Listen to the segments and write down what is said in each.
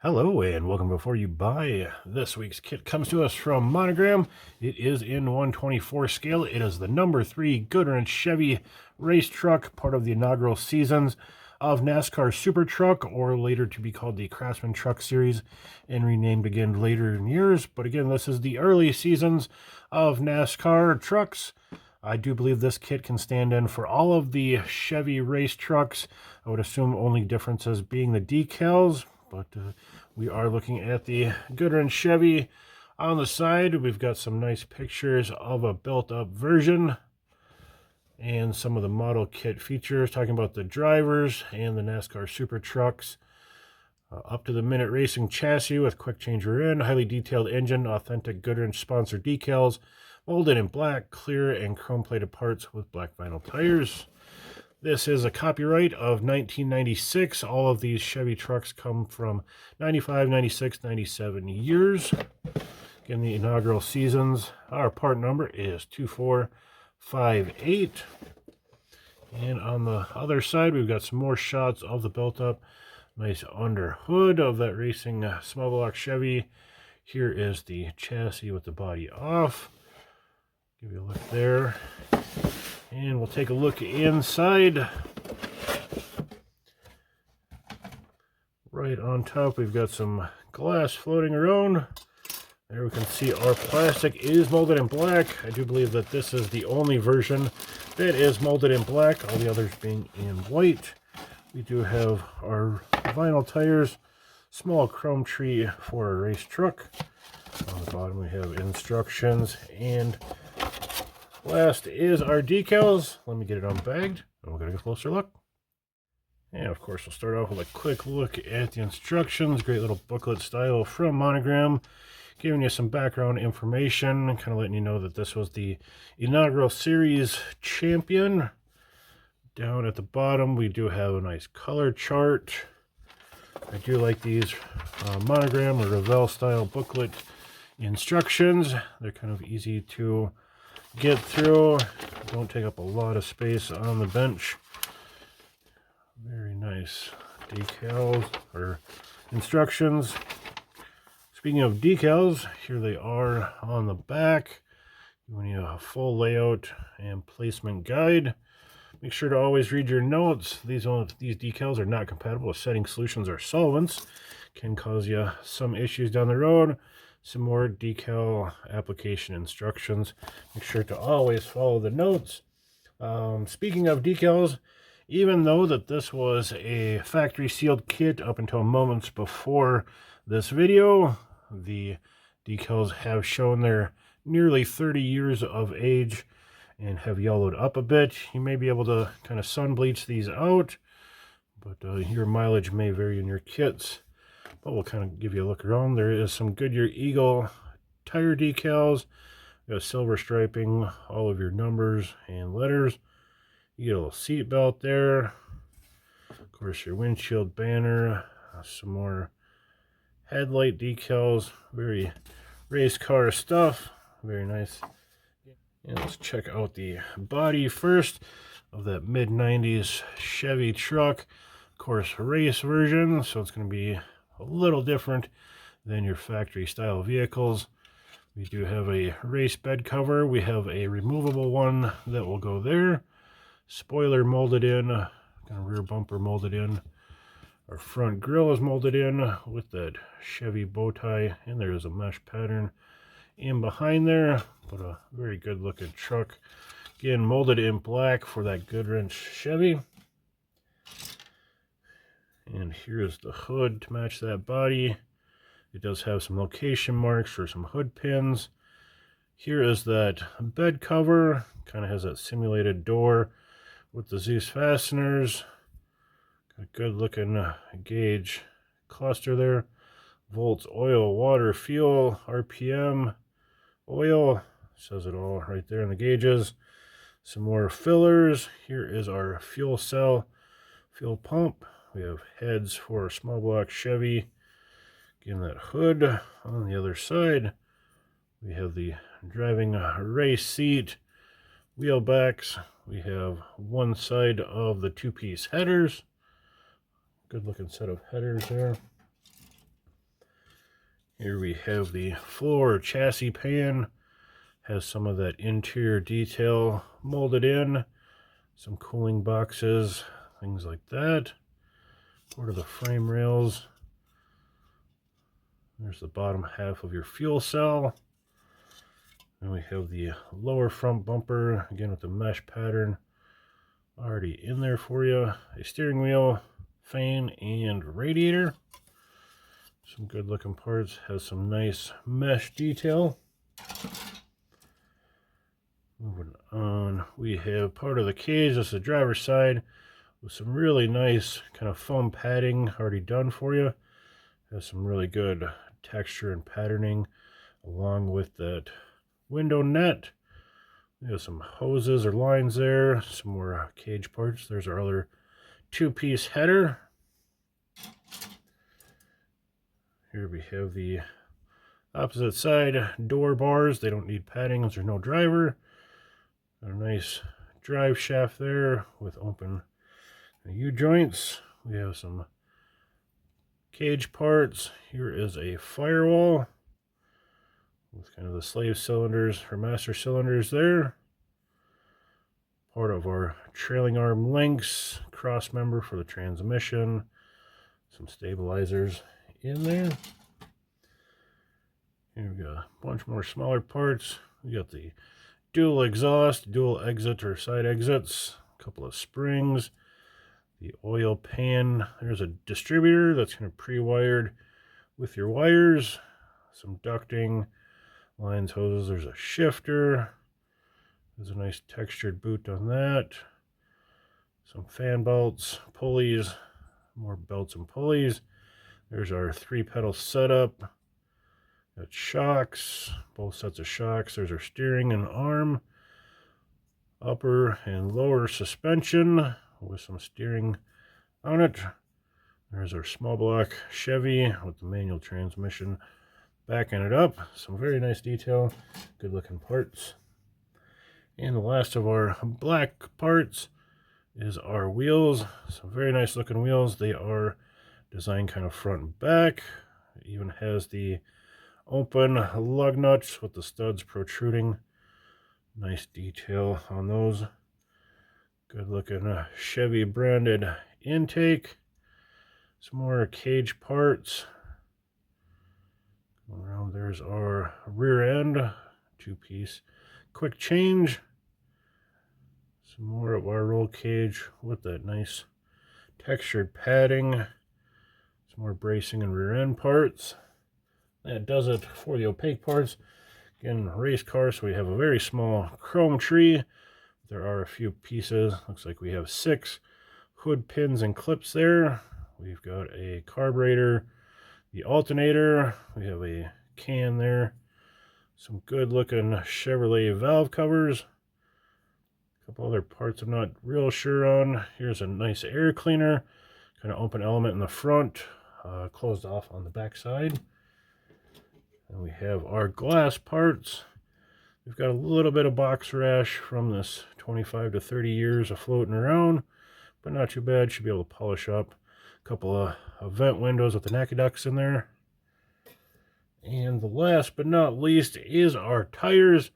Hello and welcome. Before you buy, this week's kit comes to us from Monogram. It is in 1/24 scale. It is the number 3 Goodwrench Chevy Race Truck, part of the inaugural seasons of NASCAR Super Truck, or later to be called the Craftsman Truck Series and renamed again later in years. But again, this is the early seasons of NASCAR trucks. I do believe this kit can stand in for all of the Chevy race trucks. I would assume only differences being the decals. But we are looking at the Goodwrench Chevy. On the side, we've got some nice pictures of a built-up version and some of the model kit features, talking about the drivers and the NASCAR Super Trucks. Up to the minute racing chassis with quick change rear end, highly detailed engine, authentic Goodwrench sponsored decals, molded in black, clear, and chrome-plated parts with black vinyl tires. This is a copyright of 1996. All of these Chevy trucks come from 95, 96, 97 years. Again, the inaugural seasons. Our part number is 2458. And on the other side, we've got some more shots of the built-up nice under hood of that racing small block Chevy. Here is the chassis with the body off. Give you a look there. And we'll take a look inside. Right on top, we've got some glass floating around. There we can see our plastic is molded in black. I do believe that this is the only version that is molded in black, all the others being in white. We do have our vinyl tires, small chrome tree for a race truck. On the bottom we have instructions, and last is our decals. Let me get it unbagged and we'll get a closer look. And of course, we'll start off with a quick look at the instructions. Great little booklet style from Monogram, giving you some background information, kind of letting you know that this was the inaugural series champion. Down at the bottom, we do have a nice color chart. I do like these Monogram or Revell style booklet instructions. They're kind of easy to get through, don't take up a lot of space on the bench. Very nice decals or instructions. Speaking of decals, here they are on the back, giving you a full layout and placement guide. Make sure to always read your notes. These decals are not compatible with setting solutions or solvents. Can cause you some issues down the road. Some more decal application instructions. Make sure to always follow the notes. Speaking of decals, even though that this was a factory sealed kit up until moments before this video, the decals have shown their nearly 30 years of age and have yellowed up a bit. You may be able to kind of sun bleach these out, but your mileage may vary in your kits. But we'll kind of give you a look around. There is some Goodyear Eagle tire decals. You got silver striping, all of your numbers and letters. You get a little seat belt there. Of course, your windshield banner. Some more headlight decals. Very race car stuff. Very nice. And let's check out the body first of that mid-90s Chevy truck. Of course, race version, so it's going to be a little different than your factory style vehicles. We do have a race bed cover. We have a removable one that will go there. Spoiler molded in, kind of rear bumper molded in. Our front grille is molded in with that Chevy bow tie, and there is a mesh pattern in behind there, but a very good looking truck. Again, molded in black for that Goodwrench Chevy. And here's the hood to match that body. It does have some location marks for some hood pins. Here is that bed cover. Kind of has that simulated door with the Zeus fasteners. Got a good looking gauge cluster there. Volts, oil, water, fuel, RPM, oil. Says it all right there in the gauges. Some more fillers. Here is our fuel cell, fuel pump. We have heads for a small block Chevy. Again, that hood on the other side. We have the driving race seat, wheel backs. We have one side of the two-piece headers. Good looking set of headers there. Here we have the floor chassis pan. Has some of that interior detail molded in. Some cooling boxes, things like that. Part of the frame rails. There's the bottom half of your fuel cell. And we have the lower front bumper, again with the mesh pattern already in there for you. A steering wheel, fan, and radiator. Some good looking parts, has some nice mesh detail. Moving on, we have part of the cage, this is the driver's side, with some really nice kind of foam padding already done for you. Has some really good texture and patterning along with that window net. We have some hoses or lines there, some more cage parts. There's our other two-piece header. Here we have the opposite side door bars. They don't need padding as there's no driver. A nice drive shaft there with open U-joints. We have some cage parts. Here is a firewall with kind of the slave cylinders or master cylinders there. Part of our trailing arm links, cross member for the transmission, some stabilizers in there. Here we got a bunch more smaller parts. We got the dual exhaust, dual exit or side exits, a couple of springs, the oil pan. There's a distributor that's kind of pre-wired with your wires, some ducting, lines, hoses. There's a shifter. There's a nice textured boot on that. Some fan belts, pulleys, more belts and pulleys. There's our 3-pedal setup. Got shocks, both sets of shocks. There's our steering and arm, upper and lower suspension with some steering on it. There's our small block Chevy with the manual transmission backing it up. Some very nice detail, good looking parts. And the last of our black parts is our wheels. Some very nice looking wheels. They are designed kind of front and back. It even has the open lug nuts with the studs protruding. Nice detail on those. Good looking Chevy branded intake. Some more cage parts. Around there's our rear end, 2-piece quick change. Some more of our roll cage with that nice textured padding. Some more bracing and rear end parts. That does it for the opaque parts. Again, race car, so we have a very small chrome tree. There are a few pieces. Looks like we have 6 hood pins and clips there. We've got a carburetor, the alternator. We have a can there. Some good looking Chevrolet valve covers. A couple other parts I'm not real sure on. Here's a nice air cleaner. Kind of open element in the front, closed off on the back side. And we have our glass parts. We've got a little bit of box rash from this 25 to 30 years of floating around, but not too bad. Should be able to polish up. A couple of vent windows with the aqueducts in there. And the last but not least is our tires.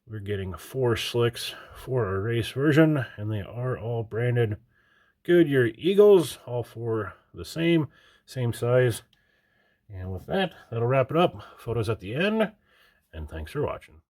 We're getting 4 slicks for our race version, and they are all branded Goodyear Eagles, all 4 the same size. And with that, that'll wrap it up. Photos at the end, and thanks for watching.